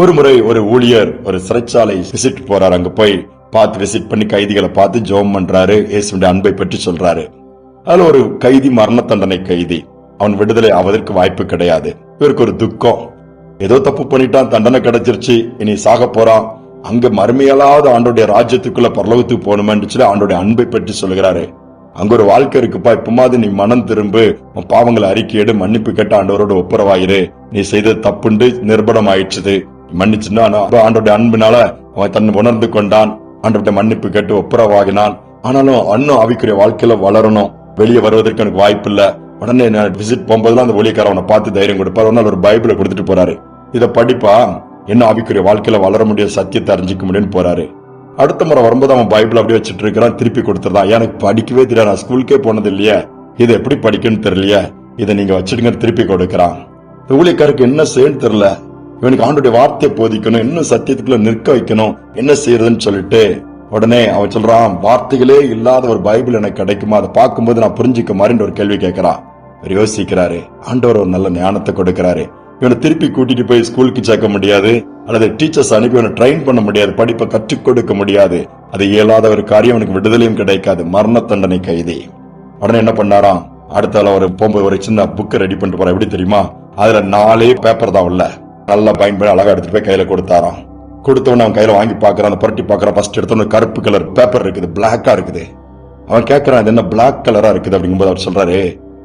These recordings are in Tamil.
ஒரு முறை ஒரு ஊழியர் ஒரு சிறைச்சாலை விசிட் போறாரு. அங்க போய் பார்த்து விசிட் பண்ணி கைதிகளை பார்த்து ஜெபம் பண்றாரு. இயேசுவின் அன்பை பற்றி சொல்றாரு. அதுல ஒரு கைதி மரண தண்டனை கைதி. அவன் விடுதலை ஆவதற்கு வாய்ப்பு கிடையாது. இவருக்கு ஒரு துக்கம். ஏதோ தப்பு பண்ணிட்டான், தண்டனை கிடைச்சிருச்சு, இனி சாக போறான். அங்க மறுமையலாத ஆண்டோடைய ராஜ்யத்துக்குள்ள பரலோகத்துக்கு போகணும்னு சொல்லி ஆண்டோடைய அன்பை பற்றி சொல்கிறாரு. அங்க ஒரு வாழ்க்கை இருக்குப்பா, இப்பமாவது நீ மனம் திரும்பு, உன் பாவங்களை அறிக்கையிடு, மன்னிப்பு கேட்டு ஆண்டவரோட ஒப்புரவாயிரு, நீ செய்தது தப்புண்டு நிர்பலம் ஆயிடுச்சு, மன்னிச்சுன்னா ஆண்டோடைய அன்பினால அவன் தன்னை உணர்ந்து கொண்டான். ஆண்டவர்கிட்ட மன்னிப்பு கேட்டு ஒப்புரவாகினான். ஆனாலும் அன்னும் ஆவிக்குரிய வாழ்க்கையில வளரணும், வெளியே வருவதற்கு எனக்கு வாய்ப்பு இல்ல. உடனே விசிட் போகும்போதெல்லாம் அந்த ஊழியக்காரன் அவனை பார்த்து தைரியம் கொடுப்பாரு. ஒரு நாள் ஒரு பைபிளை கொடுத்துட்டு போறாரு. இதை படிப்பா, என்ன ஆவிக்குரிய வாழ்க்கையில வளர முடியும், சத்தியத்தை அறிஞ்சிக்க முடியும்னு போறாரு. அடுத்த முறை வரும்போது அவன் பைபிள் அப்படியே வச்சுட்டு இருக்கிறான். திருப்பி கொடுத்துருந்தான். எனக்கு படிக்கவே தெரியாது, நான் ஸ்கூலுக்கே போனது இல்லையா, இதை எப்படி படிக்கணும்னு தெரியலையா, இதை நீங்க வச்சுடுங்க, திருப்பி கொடுக்கறான். ஊழியக்காருக்கு என்ன செய்யணும் தெரியல. இவனுக்கு ஆண்டுடைய வார்த்தையை போதிக்கணும், இன்னும் சத்தியத்துக்குள்ள நிற்க வைக்கணும், என்ன செய்யறதுன்னு சொல்லிட்டு உடனே அவன் சொல்றான், வார்த்தைகளே இல்லாத ஒரு பைபிள் எனக்கு கிடைக்குமா, அதை பார்க்கும்போது நான் புரிஞ்சுக்க மாதிரி ஒரு கேள்வி கேட்கிறான். அவர் யோசிக்கிறாரு. ஆண்டவர் ஒரு நல்ல ஞானத்தை கொடுக்கிறாரு. இவனை திருப்பி கூட்டிட்டு போய் ஸ்கூலுக்கு சேர்க்க முடியாது, அல்லது டீச்சர்ஸ் அனுப்பி இவனை ட்ரெயின் பண்ண முடியாது, படிப்பை கற்றுக் கொடுக்க முடியாது. அது இயலாத ஒரு காரியம். அவனுக்கு விடுதலையும் கிடைக்காது, மரண தண்டனை கைதி. உடனே என்ன பண்ணாராம், அடுத்த ஒரு போகும்போது ஒரு சின்ன புக்கை ரெடி பண்ணிட்டு போற. எப்படி தெரியுமா, அதுல 4 பேப்பர் தான் உள்ள, நல்லா பயன்பட அழகா எடுத்துட்டு போய் கையில கொடுத்தாராம். கொடுத்தவன அவன் கையில வாங்கி பாக்குறான், அந்த புரட்டி பாக்குறான். ஃபர்ஸ்ட் எடுத்தவன கருப்பு கலர் பேப்பர் இருக்குது, பிளாக்கா இருக்குது. அவன் கேட்கறான், இது என்ன பிளாக் கலரா இருக்குது அப்படிங்கும்போது அவர் சொல்றாரு,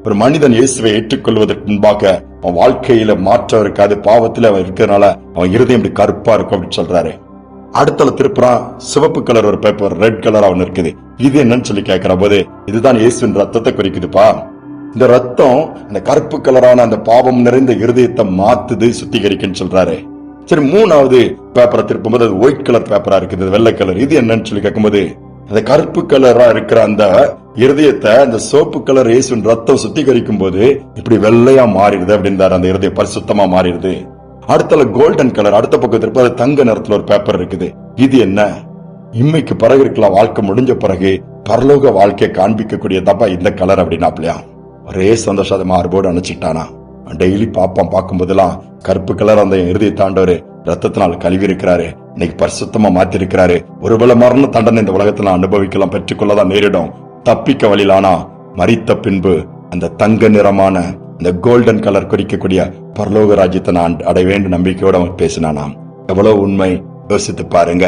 ஒரு மனிதன் இயேசுவை ஏற்றுக்கொள்வதற்கு முன்பாக அவன் வாழ்க்கையில மாற்றம் இருக்காது, பாவத்தில் அவன் இருக்கிறதுனால அவன் இருதயம் இப்படி கருப்பா இருக்கும் அப்படின்னு சொல்றாரு. அடுத்தல திருப்புறான், சிவப்பு கலர் ஒரு பேப்பர், ரெட் கலர் அவன் இருக்குது. இது என்னன்னு சொல்லி கேட்கிற போது, இதுதான் இயேசுவின் ரத்தத்தை குறிக்குதுப்பா. இந்த ரத்தம் அந்த கருப்பு கலரான அந்த பாவம் நிறைந்த இருதயத்தை மாத்துது, சுத்திகரிக்குன்னு சொல்றாரு. சரி, 3வது பேப்பரை திருப்பும் போது அது ஒயிட் கலர் பேப்பரா இருக்குது, வெள்ளை கலர். இது என்னன்னு சொல்லி கேட்கும்போது, அந்த கருப்பு கலரா இருக்கிற அந்த இருதயத்தை அந்த சோப்பு கலர் இயேசுவின் ரத்தம் சுத்திகரிக்கும் போது இப்படி வெள்ளையா மாறிடுது அப்படின்றாரு. அந்த இருதயம் பரிசுத்தமா மாறிடுது. அடுத்தல கோல்டன் கலர், அடுத்த பக்கம் திருப்ப அது தங்க நிறத்துல ஒரு பேப்பர் இருக்குது. இது என்ன, இம்மைக்கு பிறகு இருக்கலாம், வாழ்க்கை முடிஞ்ச பிறகு பரலோக வாழ்க்கையை காண்பிக்கக்கூடிய தப்பா இந்த கலர் அப்படின்னாப்லையா. ஒரே சந்தோஷத்தை மார்போடு அணைச்சிட்டானா. டெய்லி பாப்பான், பார்க்கும் போதெல்லாம் கருப்பு கலர் அந்த இருதய தாண்டவர் ரத்தத்தினால் கழுவி இருக்கிறாரு, இன்னைக்கு பரிசுத்தமா மாத்தி இருக்கிறாரு. ஒருவேளை மரண தண்டனை இந்த உலகத்துல அனுபவிக்கலாம், பெற்றுக்கொள்ளதான் நேரிடும், தப்பிக்க வழியிலானா மரித்த பின்பு அந்த தங்க நிறமான இந்த கோல்டன் கலர் குறிக்கக்கூடிய பரலோக ராஜ்யத்தை நான் அடைய வேண்டும் நம்பிக்கையோட அவன் பேசினானாம். எவ்வளவு உண்மை, யோசித்து பாருங்க.